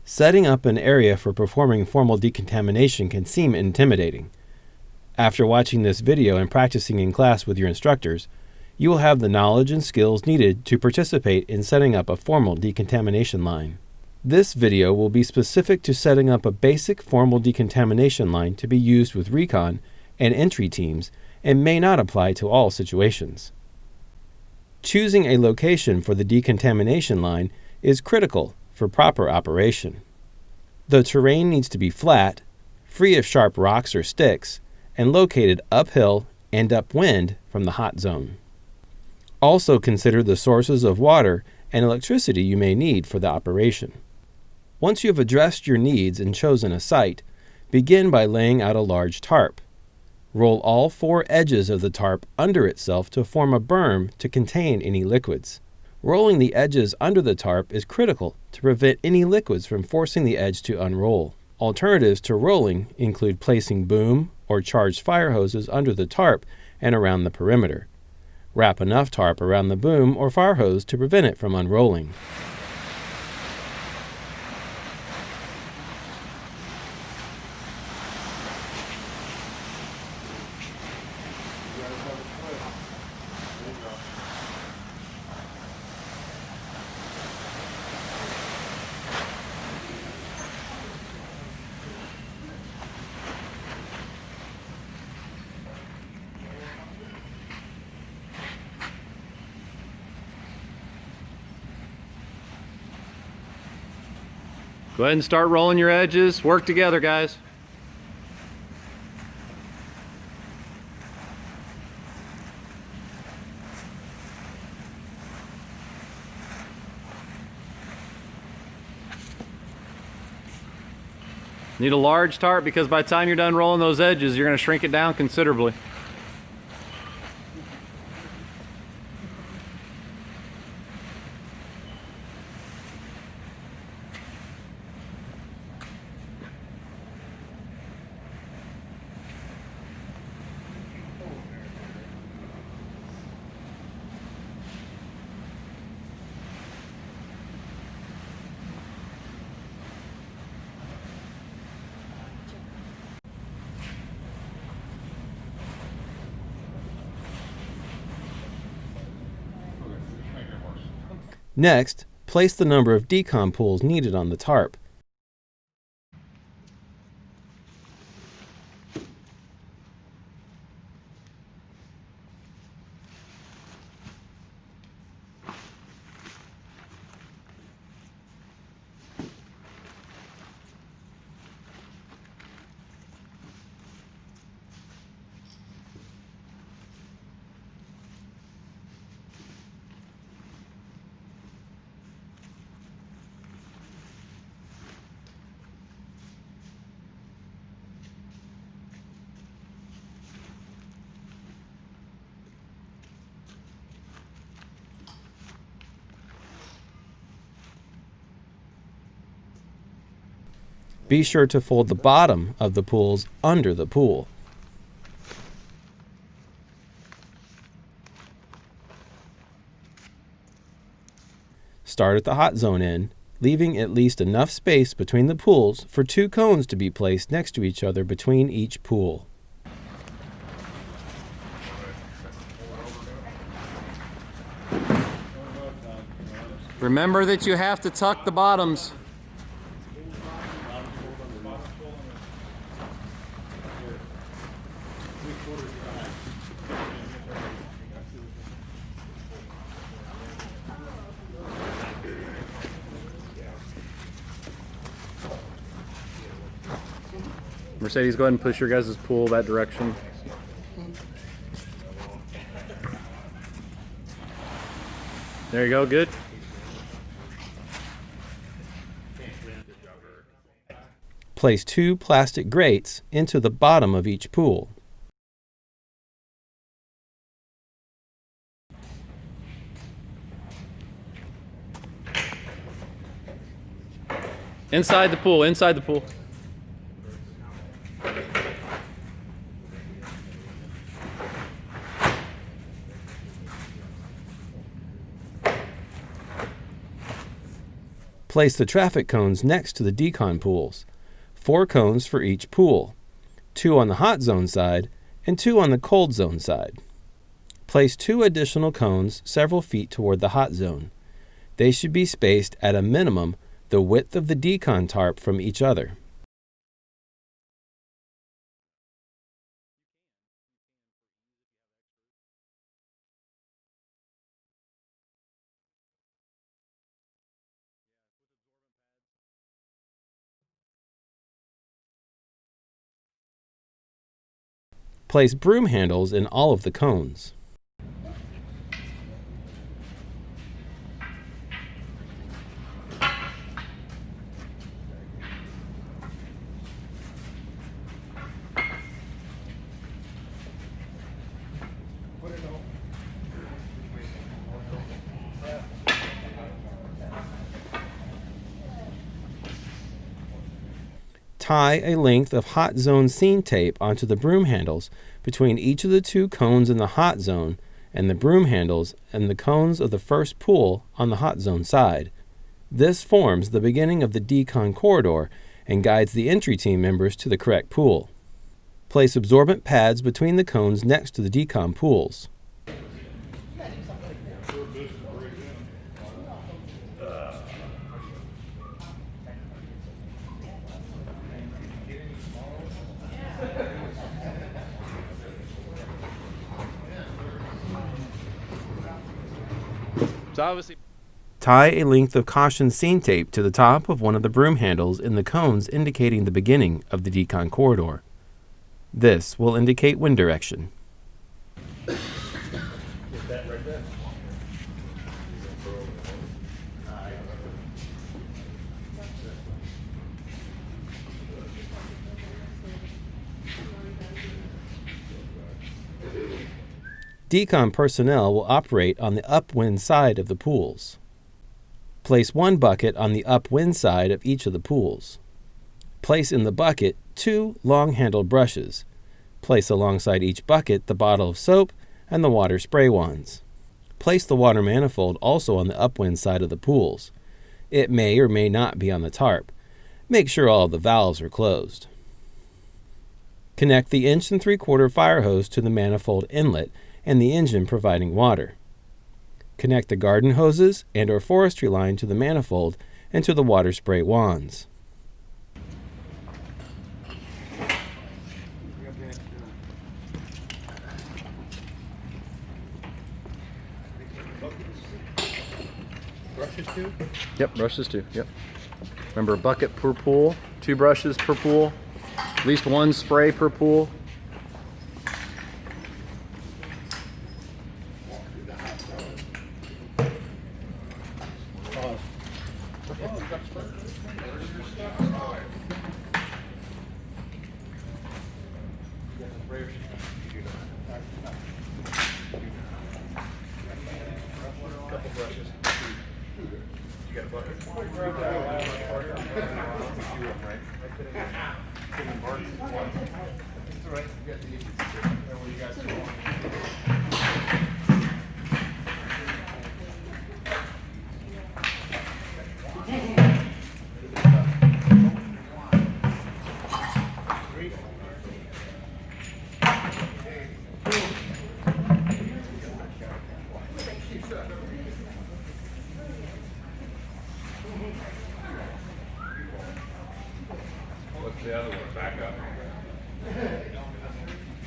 Setting up an area for performing formal decontamination can seem intimidating. After watching this video and practicing in class with your instructors, you will have the knowledge and skills needed to participate in setting up a formal decontamination line. This video will be specific to setting up a basic formal decontamination line to be used with recon and entry teams and may not apply to all situations. Choosing a location for the decontamination line is critical for proper operation. The terrain needs to be flat, free of sharp rocks or sticks, and located uphill and upwind from the hot zone. Also consider the sources of water and electricity you may need for the operation. Once you have addressed your needs and chosen a site, begin by laying out a large tarp. Roll all 4 edges of the tarp under itself to form a berm to contain any liquids. Rolling the edges under the tarp is critical to prevent any liquids from forcing the edge to unroll. Alternatives to rolling include placing boom or charged fire hoses under the tarp and around the perimeter. Wrap enough tarp around the boom or fire hose to prevent it from unrolling. Go ahead and start rolling your edges. Work together, guys. Need a large tarp because by the time you're done rolling those edges, you're going to shrink it down considerably. Next, place the number of decon pools needed on the tarp. Be sure to fold the bottom of the pools under the pool. Start at the hot zone end, leaving at least enough space between the pools for 2 cones to be placed next to each other between each pool. Remember that you have to tuck the bottoms. Mercedes, go ahead and push your guys' pool that direction. There you go, good. Place 2 plastic grates into the bottom of each pool. Inside the pool, inside the pool. Place the traffic cones next to the decon pools. 4 cones for each pool, 2 on the hot zone side and 2 on the cold zone side. Place 2 additional cones several feet toward the hot zone. They should be spaced at a minimum the width of the decon tarp from each other. Place broom handles in all of the cones. Tie a length of hot zone seam tape onto the broom handles between each of the 2 cones in the hot zone and the broom handles and the cones of the first pool on the hot zone side. This forms the beginning of the decon corridor and guides the entry team members to the correct pool. Place absorbent pads between the cones next to the decon pools. Tie a length of caution seam tape to the top of one of the broom handles in the cones indicating the beginning of the decon corridor. This will indicate wind direction. Decon personnel will operate on the upwind side of the pools. Place 1 bucket on the upwind side of each of the pools. Place in the bucket 2 long-handled brushes. Place alongside each bucket the bottle of soap and the water spray wands. Place the water manifold also on the upwind side of the pools. It may or may not be on the tarp. Make sure all of the valves are closed. Connect the 1 3/4 fire hose to the manifold inlet and the engine providing water. Connect the garden hoses and or forestry line to the manifold and to the water spray wands. Brushes too? Yep, brushes too. Yep. Remember, a bucket per pool, 2 brushes per pool, at least 1 spray per pool. What's the other one? Back up.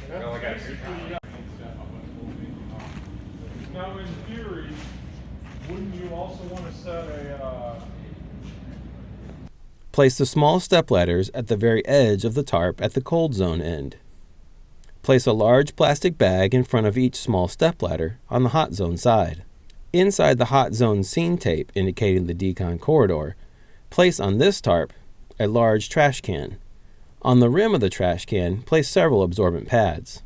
We only got 2 times. Now, in theory, wouldn't you also want to set a Place the small stepladders at the very edge of the tarp at the cold zone end. Place a large plastic bag in front of each small stepladder on the hot zone side. Inside the hot zone seam tape indicating the decon corridor, place on this tarp a large trash can. On the rim of the trash can, place several absorbent pads.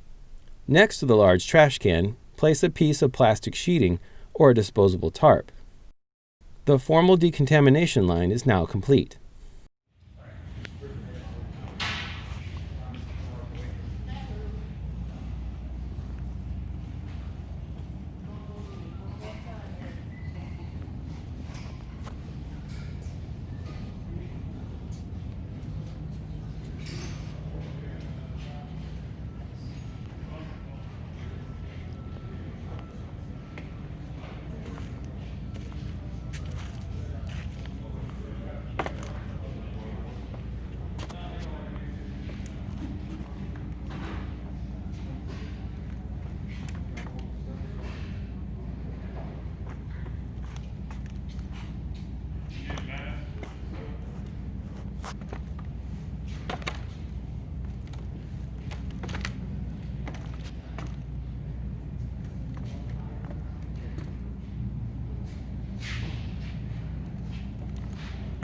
Next to the large trash can, place a piece of plastic sheeting or a disposable tarp. The formal decontamination line is now complete.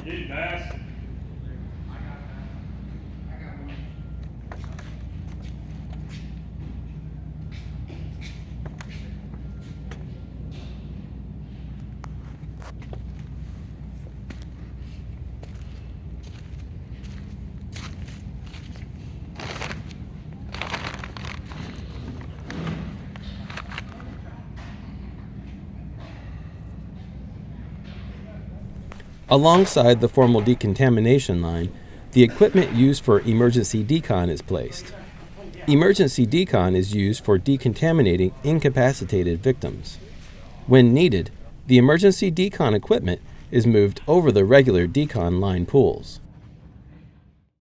Keep fast. Alongside the formal decontamination line, the equipment used for emergency decon is placed. Emergency decon is used for decontaminating incapacitated victims. When needed, the emergency decon equipment is moved over the regular decon line pools.